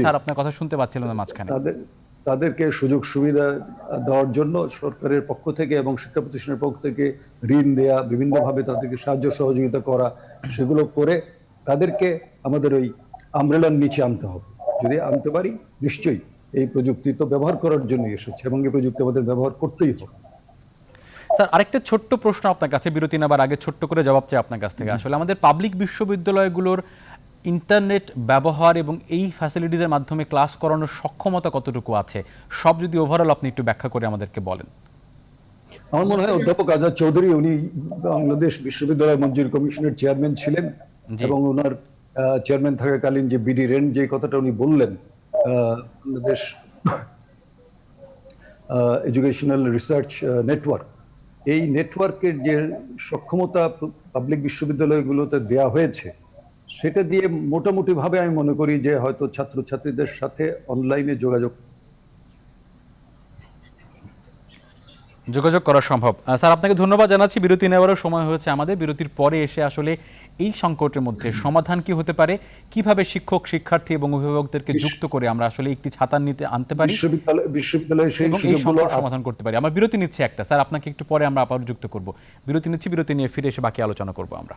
স্যার আপনার কথা শুনতে পাচ্ছিলাম না মাঝখানে। তাদেরকে সুযোগ সুবিধা দেওয়ার জন্য সরকারের পক্ষ থেকে এবং শিক্ষা প্রতিষ্ঠানের পক্ষ থেকে ঋণ দেয়া, বিভিন্নভাবে তাদেরকে সাহায্য সহযোগিতা করা, সেগুলো করে তাদেরকে আমাদের ওই আমব্রেলার নিচে আনতে হবে। যদি আনতে পারি, নিশ্চয়ই এই প্রযুক্তি তো ব্যবহার করার জন্য এসেছে এবং এই প্রযুক্তি আমাদের ব্যবহার করতেই হবে। স্যার, আরেকটা ছোট্ট প্রশ্ন আপনার কাছে, বিরতি নেবার আগে ছোট্ট করে জবাব চাই আপনার কাছ থেকে। আসলে আমাদের পাবলিক বিশ্ববিদ্যালয়গুলোর ইন্টারনেট ব্যবহার এবং এই ফ্যাসিলিটিজের মাধ্যমে ক্লাস করানোর সক্ষমতা কতটুকু আছে, সব যদি ওভারঅল আপনি একটু ব্যাখ্যা করে আমাদেরকে বলেন। আমার মনে হয় অধ্যাপক আজাদ চৌধুরী, উনি বাংলাদেশ বিশ্ববিদ্যালয় মঞ্জুরি কমিশনের চেয়ারম্যান ছিলেন, এবং ওনার চেয়ারম্যান থাকাকালীন যে বিডি রেন যে কথাটা উনি বললেন, বাংলাদেশ এডুকেশনাল রিসার্চ নেটওয়ার্ক, এই নেটওয়ার্কের যে সক্ষমতা পাবলিক বিশ্ববিদ্যালয়গুলোতে দেয়া হয়েছে, সেটা দিয়ে মোটামুটি ভাবে আমি মনে করি যে হয়তো ছাত্রছাত্রীদের সাথে অনলাইনে যোগাযোগ করা সম্ভব। স্যার, আপনাকে ধন্যবাদ জানাচ্ছি। বিরতি নেওয়ারও সময় হয়েছে আমাদের। বিরতির পরে এসে আসলে এই সংকটের মধ্যে সমাধান কি হতে পারে, কিভাবে শিক্ষক, শিক্ষার্থী এবং অভিভাবকদেরকে যুক্ত করে আমরা আসলে একটি ছাতার নিতে আনতে পারি, বিশ্ববিদ্যালয় এই সংকট সমাধান করতে পারি। আমরা বিরতি নিচ্ছি একটা, স্যার আপনাকে একটু পরে আমরা আবার যুক্ত করব। বিরতি নিচ্ছি, বিরতি নিয়ে ফিরে এসে বাকি আলোচনা করব আমরা।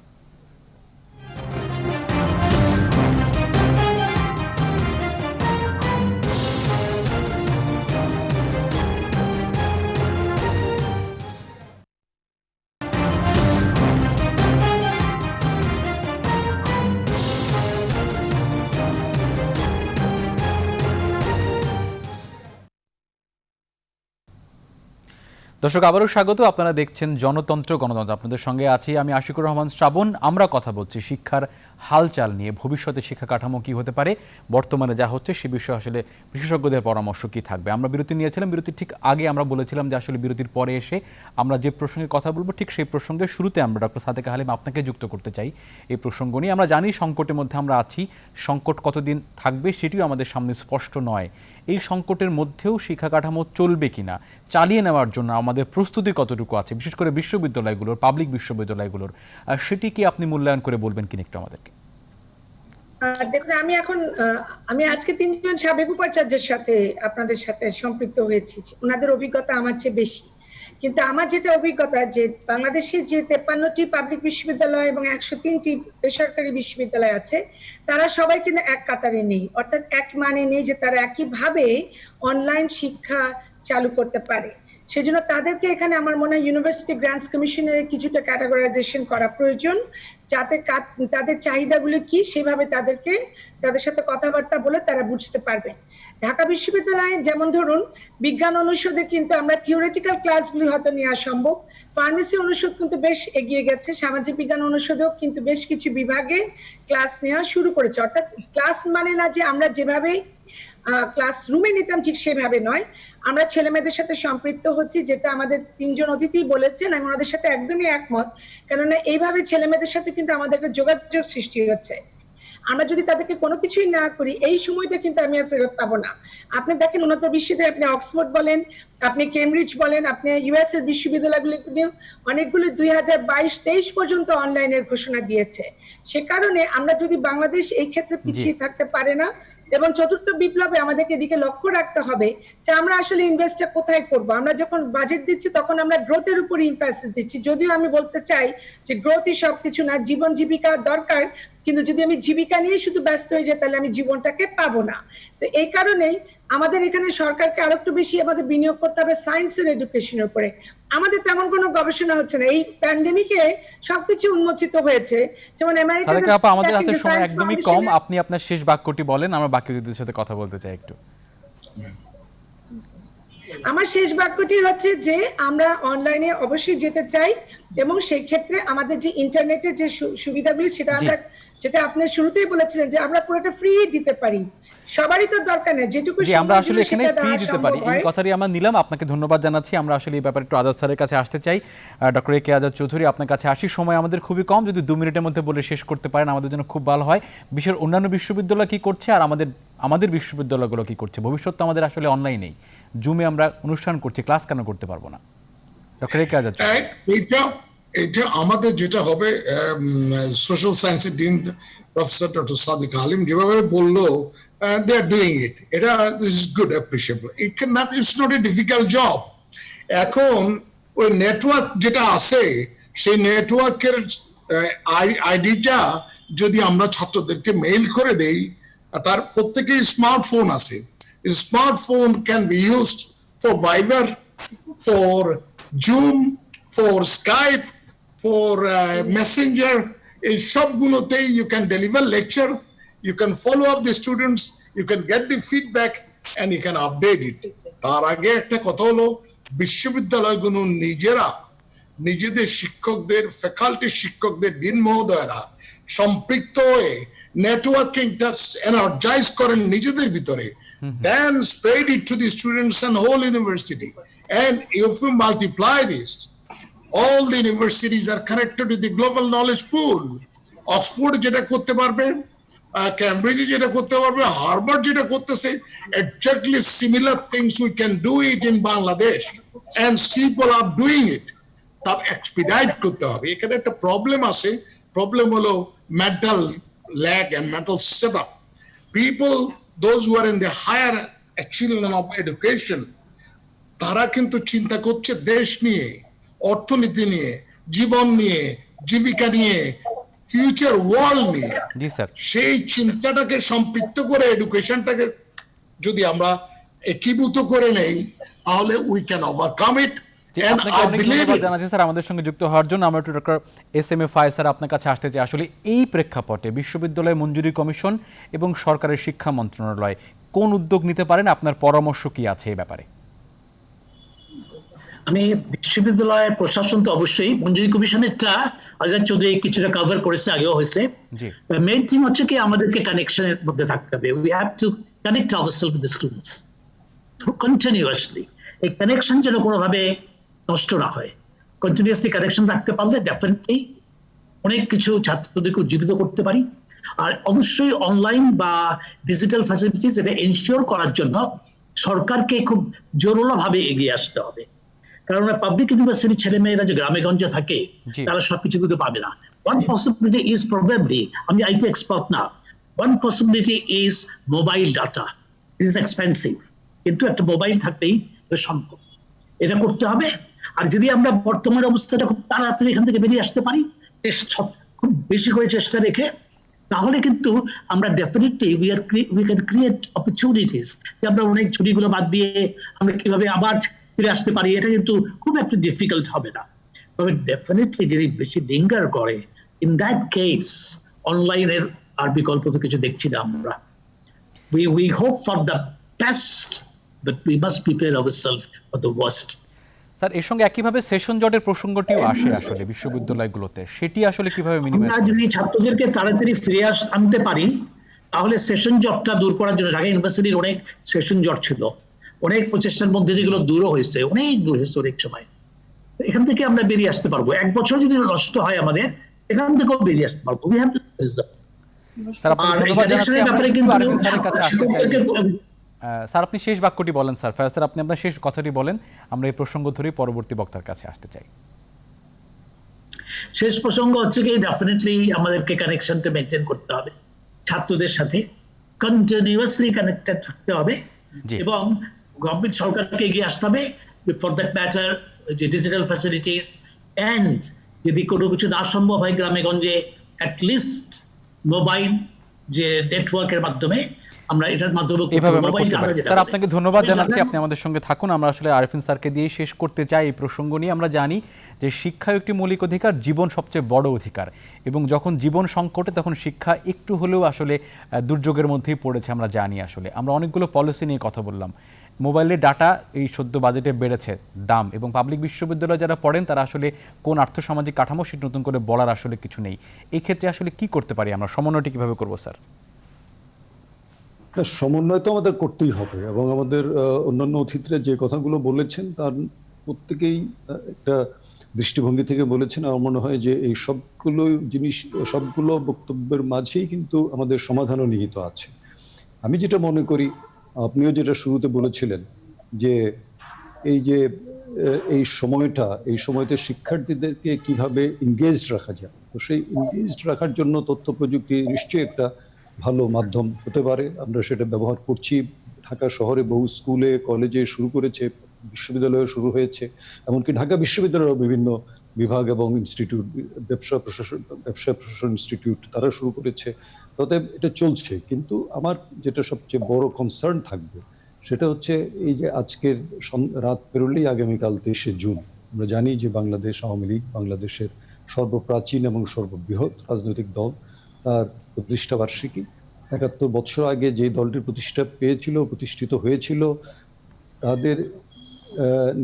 দর্শক, আবারও স্বাগত। আপনারা দেখছেন জনতন্ত্র গণতন্ত্র। আপনাদের সঙ্গে আছি আমি আশিকুর রহমান শ্রাবণ। আমরা কথা বলছি শিক্ষার হালচাল নিয়ে, ভবিষ্যতে শিক্ষা কাঠামো কি হতে পারে, বর্তমানে যা হচ্ছে সে বিষয়ে আসলে বিশেষজ্ঞদের পরামর্শ কি থাকবে। আমরা বিরতি নিয়েছিলাম, বিরতির ঠিক আগে আমরা বলেছিলাম যে আসলে বিরতির পরে এসে আমরা যে প্রসঙ্গে কথা বলবো, ঠিক সেই প্রসঙ্গের শুরুতে আমরা ডক্টর সাদেকা হালিম আপনাকে যুক্ত করতে চাই এই প্রসঙ্গ নিয়ে। আমরা জানি সংকটের মধ্যে আমরা আছি, সংকট কতদিন থাকবে সেটিও আমাদের সামনে স্পষ্ট নয়। এই সংকটের মধ্যেও শিক্ষা কাঠামো চলবে কিনা, চালিয়ে নেওয়ার জন্য আমাদের প্রস্তুতি কতটুকু আছে, বিশেষ করে বিশ্ববিদ্যালয়গুলোর, পাবলিক বিশ্ববিদ্যালয়গুলোর, সেটি কি আপনি মূল্যায়ন করে বলবেন কিনা একটু আমাদেরকে? দেখুন, আমি আজকে 3 জন সাবেক উপাচার্যের সাথে আপনাদের সাথে সম্পৃক্ত হয়েছি। ওনাদের অভিজ্ঞতা আমার চেয়ে বেশি, কিন্তু আমার যেটা অভিজ্ঞতা যে বাংলাদেশে যে 53টি পাবলিক বিশ্ববিদ্যালয় এবং 103টি বেসরকারি বিশ্ববিদ্যালয় আছে, তারা সবাই কিন্তু এক কাতারে নেই, অর্থাৎ এক মানে নেই যে তারা একইভাবে অনলাইন শিক্ষা চালু করতে পারে। সেজন্য তাদেরকে এখানে আমার মনে হয় ইউনিভার্সিটি গ্রান্টস কমিশনের কিছুটা ক্যাটাগরাইজেশন করা প্রয়োজন, যাতে তাদের চাহিদাগুলো কি সেভাবে তাদের সাথে কথাবার্তা বলে তারা বুঝতে পারবে। ঢাকা বিশ্ববিদ্যালয়ে যেমন ধরুন বিজ্ঞান অনুষদে কিন্তু আমরা থিওরিটিক্যাল ক্লাসগুলি হয়তো নেওয়া সম্ভব, ফার্মেসি অনুষদ কিন্তু বেশ এগিয়ে গেছে, সামাজিক বিজ্ঞান অনুষদেও কিন্তু বেশ কিছু বিভাগে ক্লাস নেওয়া শুরু করেছে। অর্থাৎ ক্লাস মানে না যে আমরা যেভাবে ক্লাসরুমে নিতাম ঠিক সেভাবে নয়, আমরা ছেলে মেয়েদের সাথে সম্পৃক্ত হচ্ছি, যেটা আমাদের 3 জন অতিথি বলেছেন, আমি ওনাদের সাথে একদমই একমত। কেননা এইভাবে ছেলে মেয়েদের সাথে কিন্তু আমাদের একটা যোগাযোগ সৃষ্টি হচ্ছে। আমরা যদি তাদেরকে কোনো কিছুই না করি, এই সময়টা কিন্তু আমি আর ফেরত পাবো না। আপনি দেখেন উন্নত বিশ্ববিদ্যালয়, আপনি অক্সফোর্ড বলেন, আপনি কেমব্রিজ বলেন, আপনি ইউএস এর বিশ্ববিদ্যালয়গুলো অনেকগুলো 2022-23 পর্যন্ত অনলাইনের ঘোষণা দিয়েছে। সে কারণে আমরা যদি বাংলাদেশ এই ক্ষেত্রে পিছিয়ে থাকতে পারে না, এবং চতুর্থ বিপ্লবে আমাদেরকে এদিকে লক্ষ্য রাখতে হবে যে আমরা আসলে ইনভেস্টটা কোথায় করব। আমরা যখন বাজেট দিচ্ছি তখন আমরা গ্রোথের উপর ইমফাসিস দিচ্ছি, যদিও আমি বলতে চাই যে গ্রোথই সবকিছু না, জীবন জীবিকা দরকার, কিন্তু যদি আমি জীবিকা নিয়ে শুধু ব্যস্ত হয়ে যাই তাহলে আমি জীবনটাকে পাবো না। তো এই কারণেই আমাদের এখানে সরকারকে আরো একটু বেশি আমাদের বিনিয়োগ করতে হবে সায়েন্সের এডুকেশনের উপরে। আমাদের তেমন কোনো গবেষণা হচ্ছে না, এই প্যান্ডেমিকে সবকিছু উন্মোচিত হয়েছে। যেমন সালেকা আপা, আমাদের হাতে সময় একদমই কম, আপনি আপনার শেষ বাক্যটি বলেন, আমরা বাকি অতিথিদের সাথে কথা বলতে চাই একটু। আমার শেষ বাক্যটি হচ্ছে যে আমরা অনলাইনে অবশ্যই যেতে চাই, এবং সেই ক্ষেত্রে আমাদের যে ইন্টারনেটের যে সুবিধাগুলি সেটা আমরা, যেটা আপনি শুরুতেই বলেছিলেন যে আমরা পুরোটা ফ্রি দিতে পারি, সবারই তো দরকার নেই, যেটুকু আমরা আসলে এখানে ফ্রি দিতে পারি, এই কথাটি আমরা নিলাম। আপনাকে ধন্যবাদ জানাচ্ছি। আমরা আসলে এই ব্যাপারে একটু আজাদ স্যারের কাছে আসতে চাই। ডক্টর এ কে আজাদ চৌধুরী, আপনার কাছে আসি, সময় আমাদের খুবই কম, যদি 2 মিনিটের মধ্যে বলে শেষ করতে পারেন আমাদের জন্য খুব ভালো হয়। বিশ্বের অন্যান্য বিশ্ববিদ্যালয় কি করছে আর আমাদের বিশ্ববিদ্যালয়গুলো কি করছে? ভবিষ্যৎ তো আমাদের আসলে অনলাইনেই, জুমে আমরা অনুষ্ঠান করছি, ক্লাস কেন করতে পারবো না? ডক্টর এ কে আজাদ চৌধুরী। এটা আমাদের যেটা হবে, সোশ্যাল সায়েন্সের ডিন প্রফেসর ডক্টর সাদিক আলিম যেভাবে বললো, they are doing it. This is good, appreciable. It's not a difficult job. এখন ওই নেটওয়ার্ক যেটা আছে, সেই নেটওয়ার্কের আইডিটা যদি আমরা ছাত্রদেরকে মেইল করে দেই, তার প্রত্যেকেই স্মার্টফোন আছে, smartphone can be used for Viber, for Zoom, for Skype, for Messenger, এই সবগুলোতেই you can deliver lecture, you can follow up the students, you can get the feedback and you can update it. তার আগে একটা কথা হলো, বিশ্ববিদ্যালয়গুলো নিজেদের শিক্ষকদের, ফ্যাকাল্টি শিক্ষকদের, ডিন মহোদয়রা সম্পৃক্ত হয়ে নেটওয়ার্কিংটা এনার্জাইজ করেন নিজেদের ভিতরে, then spread it to the students and whole university. And if we multiply this, all the universities are connected to the global knowledge pool. Oxford যেটা করতে পারবে, ক্যামব্রিজ যেটা করতে পারবে, হার্ভার্ড যেটা করতেছে, exactly similar things we can do it in Bangladesh and people are doing it. তা এক্সপিডাইট করতে হবে। এখানে একটা প্রবলেম আছে, প্রবলেম হলো mental lag and mental setup. People, those who are in the higher echelon of education, তারা কিন্তু চিন্তা করছে দেশ নিয়ে, অর্থনীতি নিয়ে, জীবন নিয়ে, জীবিকা নিয়ে, ফিউচার ওয়ার্ল্ড নিয়ে। জি স্যার, সেই চিন্তাটাকে সম্পৃক্ত করে এডুকেশনটাকে যদি আমরা একীভূত করে নেই, তাহলে we can overcome it. Sir আমাদের সঙ্গে যুক্ত হওয়ার জন্য আমরা doctor S M A Fayez sir আপনার কাছে আসতে চাই। আসলে এই প্রেক্ষাপটে বিশ্ববিদ্যালয় মঞ্জুরি কমিশন এবং সরকারের শিক্ষা মন্ত্রণালয় কোন উদ্যোগ নিতে পারেন, আপনার পরামর্শ কি আছে এই ব্যাপারে? আমি বিশ্ববিদ্যালয়ের প্রশাসন তো অবশ্যই মঞ্জুরি কমিশনেরটা আজাদ চৌধুরী কিছুটা কভার করেছে, আগেও হয়েছে। মেইন থিং হচ্ছে কি আমাদেরকে কানেকশনের মধ্যে থাকতে হবে। We have to connect ourself with the students continuously. এই কানেকশন যেন কোনোভাবে নষ্ট না হয়, কন্টিনিউয়াসলি কানেকশন রাখতে পারলে ডেফিনেটলি অনেক কিছু ছাত্রদেরকে উজ্জীবিত করতে পারি। আর অবশ্যই অনলাইন বা ডিজিটাল ফ্যাসিলিটিস এটা এনশিওর করার জন্য সরকারকে খুব জোরালোভাবে এগিয়ে আসতে হবে। কারণ পাবলিক ইউনিভার্সিটির ছেলে মেয়েরা যে গ্রামে গঞ্জে থাকে তারা সবকিছু কিন্তু পাবে না। ওয়ান পসিবিলিটি ইজ প্রবাবলি, আমি আইটি এক্সপার্ট না, one possibility is mobile data. It is expensive, কিন্তু একটা মোবাইল থাকলেই এটা সম্ভব। এটা করতে হবে। আর যদি আমরা বর্তমান অবস্থাটা খুব তাড়াতাড়ি এখান থেকে বেরিয়ে আসতে পারি, খুব বেশি করে চেষ্টা রেখে, তাহলে কিন্তু আমরা definitely we can create opportunities. আমরা অনেক ছুটিগুলো বাদ দিয়ে আমরা কিভাবে আবার ফিরে আসতে পারি, এটা কিন্তু খুব একটা ডিফিকাল্ট হবে না। তবে ডেফিনেটলি যদি বেশি লিঙ্গার করে, ইন দ্যাট কেস অনলাইনের আর বিকল্প তো কিছু দেখছি না আমরা। We hope for the best, but we must prepare ourself for the worst. Sir, এর সঙ্গে একইভাবে সেশন জটের প্রসঙ্গটিও আসে আসলে বিশ্ববিদ্যালয়গুলোতে, সেটি আসলে কিভাবে মিনিমাইজ আমরা যদি ছাত্রদেরকে তাড়াতাড়ি ফিরে আনতে পারি, তাহলে সেশন জটটা দূর করার জন্য ঢাকা ইউনিভার্সিটির অনেক সেশন জট ছিল, অনেক প্রচেষ্টার মধ্যে যেগুলো দূরও হয়েছে, অনেক দূর হয়েছে অনেক সময়। এখান থেকে আমরা বেরিয়ে আসতে পারবো। 1 বছর যদি নষ্ট হয় আমাদের, এখান থেকেও বেরিয়ে আসতে পারবো। স্যার আপনাকে আর ধন্যবাদ জানাচ্ছি। ইলেকশনের আমরা ব্যাপারে একটু কিন্তু আরিফিন স্যারের কাছে আসতে চাই। শিক্ষকদেরকে স্যার আপনি শেষ বাক্যটি বলেন স্যার। ফায়াজ স্যার আপনি আপনার শেষ কথাটি বলেন, আমরা এই প্রসঙ্গ ধরে পরবর্তী বক্তার কাছে আসতে চাই। শেষ প্রসঙ্গ হচ্ছে কি, ডেফিনেটলি আমাদেরকে কানেকশনটা মেনটেন করতে হবে, ছাত্রদের সাথে কন্টিনিউয়াসলি কানেক্টেড থাকতে হবে, জি। এবং গভর্নমেন্ট সরকারকে এগিয়ে আসতে হবে ফর দ্যাট ম্যাটার যে ডিজিটাল ফ্যাসিলিটিস, এন্ড যদি কোনো কিছু না সম্ভব হয় গ্রামে গঞ্জে অ্যাটলিস্ট মোবাইল যে নেটওয়ার্কের মাধ্যমে আমরা এটার মাধ্যমে এভাবে আমরা মোবাইল করতে পারি। স্যার আপনাকে ধন্যবাদ জানাচ্ছি, আপনি আমাদের সঙ্গে থাকুন। আমরা আসলে আরিফিন স্যারকে দিয়ে শেষ করতে চাই এই প্রসঙ্গ নিয়ে। আমরা জানি যে শিক্ষা একটি মৌলিক অধিকার, জীবন সবচেয়ে বড় অধিকার, এবং যখন জীবন সংকটে তখন শিক্ষা একটু হলেও আসলে দুর্যোগের মধ্যেই পড়েছে। আমরা জানি আসলে আমরা অনেকগুলো পলিসি নিয়ে কথা বললাম। মোবাইলের ডাটা এই সদ্য বাজেটে বেড়েছে দাম, এবং পাবলিক বিশ্ববিদ্যালয়ে যারা পড়েন তারা আসলে কোন আর্থসামাজিক কাঠামো সেটা নতুন করে বলার আসলে কিছু নেই। এই ক্ষেত্রে আসলে কি করতে পারি আমরা, সমন্বয়টি কিভাবে করবো স্যার? সমন্বয় তো আমাদের করতেই হবে, এবং আমাদের অন্যান্য অতিথিরা যে কথাগুলো বলেছেন তার প্রত্যেকেই একটা দৃষ্টিভঙ্গি থেকে বলেছেন। আমার মনে হয় যে এই সবগুলো জিনিস, সবগুলো বক্তব্যের মাঝেই কিন্তু আমাদের সমাধানও নিহিত আছে। আমি যেটা মনে করি, আপনিও যেটা শুরুতে বলেছিলেন, যে এই যে এই সময়তে শিক্ষার্থীদেরকে কিভাবে এনগেজড রাখা যায়, তো সেই এনগেজড রাখার জন্য তথ্য প্রযুক্তি নিশ্চয়ই একটা ভালো মাধ্যম হতে পারে। আমরা সেটা ব্যবহার করছি। ঢাকা শহরে বহু স্কুলে কলেজে শুরু করেছে, বিশ্ববিদ্যালয়ে শুরু হয়েছে, এমনকি ঢাকা বিশ্ববিদ্যালয়ের বিভিন্ন বিভাগ এবং ইনস্টিটিউট, ব্যবসা প্রশাসন ইনস্টিটিউট তারা শুরু করেছে। অতএব এটা চলছে। কিন্তু আমার যেটা সবচেয়ে বড় কনসার্ন থাকবে সেটা হচ্ছে এই যে আজকের রাত পেরোলেই আগামীকাল 23শে জুন, আমরা জানি যে বাংলাদেশ আওয়ামী লীগ বাংলাদেশের সর্বপ্রাচীন এবং সর্ববৃহৎ রাজনৈতিক দল, তার প্রতিষ্ঠা বার্ষিকী। ৭১ বছর আগে যে দলটি প্রতিষ্ঠিত হয়েছিল, তাদের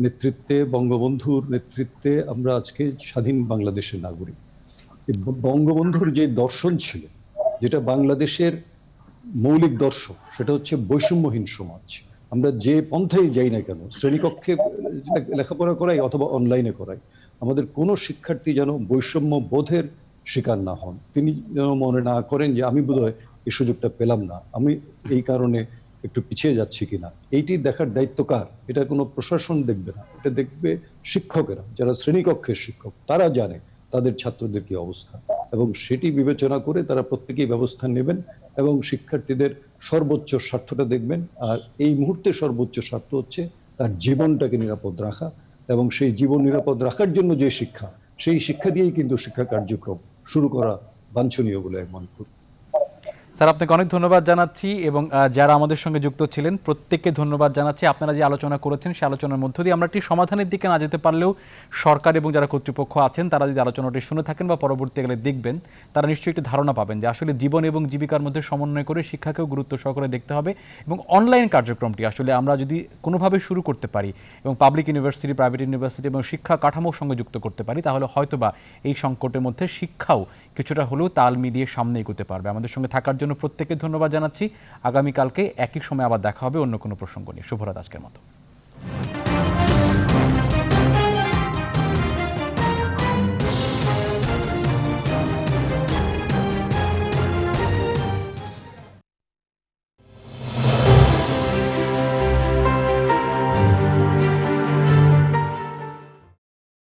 নেতৃত্বে, বঙ্গবন্ধুর নেতৃত্বে আমরা আজকে স্বাধীন বাংলাদেশের নাগরিক। বঙ্গবন্ধুর যে দর্শন ছিল, যেটা বাংলাদেশের মৌলিক দর্শন, সেটা হচ্ছে বৈষম্যহীন সমাজ। আমরা যে পন্থায় যাই না কেন, শ্রেণীকক্ষে লেখাপড়া করাই অথবা অনলাইনে করাই, আমাদের কোনো শিক্ষার্থী যেন বৈষম্য বোধের শিকার না হন। তিনি যেন মনে না করেন যে আমি বোধহয় এই সুযোগটা পেলাম না, আমি এই কারণে একটু পিছিয়ে যাচ্ছি কিনা। এইটি দেখার দায়িত্ব কার? এটা কোনো প্রশাসন দেখবে না, এটা দেখবে শিক্ষকেরা, যারা শ্রেণীকক্ষের শিক্ষক। তারা জানে তাদের ছাত্রদের কি অবস্থা, এবং সেটি বিবেচনা করে তারা প্রত্যেকেই ব্যবস্থা নেবেন এবং শিক্ষার্থীদের সর্বোচ্চ স্বার্থটা দেখবেন। আর এই মুহূর্তে সর্বোচ্চ স্বার্থ হচ্ছে তার জীবনটাকে নিরাপদ রাখা, এবং সেই জীবন নিরাপদ রাখার জন্য যে শিক্ষা, সেই শিক্ষা দিয়েই কিন্তু শিক্ষা কার্যক্রম শুরু করা বাঞ্ছনীয় বলে আমি মনে করি। স্যার আপনাকে অনেক ধন্যবাদ জানাচ্ছি, এবং যারা আমাদের সঙ্গে যুক্ত ছিলেন প্রত্যেককে ধন্যবাদ জানাচ্ছি। আপনারা যে আলোচনা করেছেন সেই আলোচনার মধ্য দিয়ে আমরা একটি সমাধানের দিকে না যেতে পারলেও সরকার এবং যারা কর্তৃপক্ষ আছেন তারা যদি আলোচনাটি শুনে থাকেন বা পরবর্তীকালে দেখবেন, তারা নিশ্চয়ই একটি ধারণা পাবেন যে আসলে জীবন এবং জীবিকার মধ্যে সমন্বয় করে শিক্ষাকেও গুরুত্ব সহকারে দেখতে হবে। এবং অনলাইন কার্যক্রমটি আসলে আমরা যদি কোনোভাবে শুরু করতে পারি এবং পাবলিক ইউনিভার্সিটি, প্রাইভেট ইউনিভার্সিটি এবং শিক্ষা কাঠামোর সঙ্গে যুক্ত করতে পারি, তাহলে হয়তোবা এই সংকটের মধ্যে শিক্ষাও কিছুটা হলেও তাল মিলিয়ে সামনে এগোতে পারবে। আমাদের সঙ্গে থাকার জন্য প্রত্যেককে ধন্যবাদ জানাচ্ছি। আগামীকালকে একই সময় আবার দেখা হবে অন্য কোনো প্রসঙ্গ নিয়ে। শুভরাত আজকের মতো।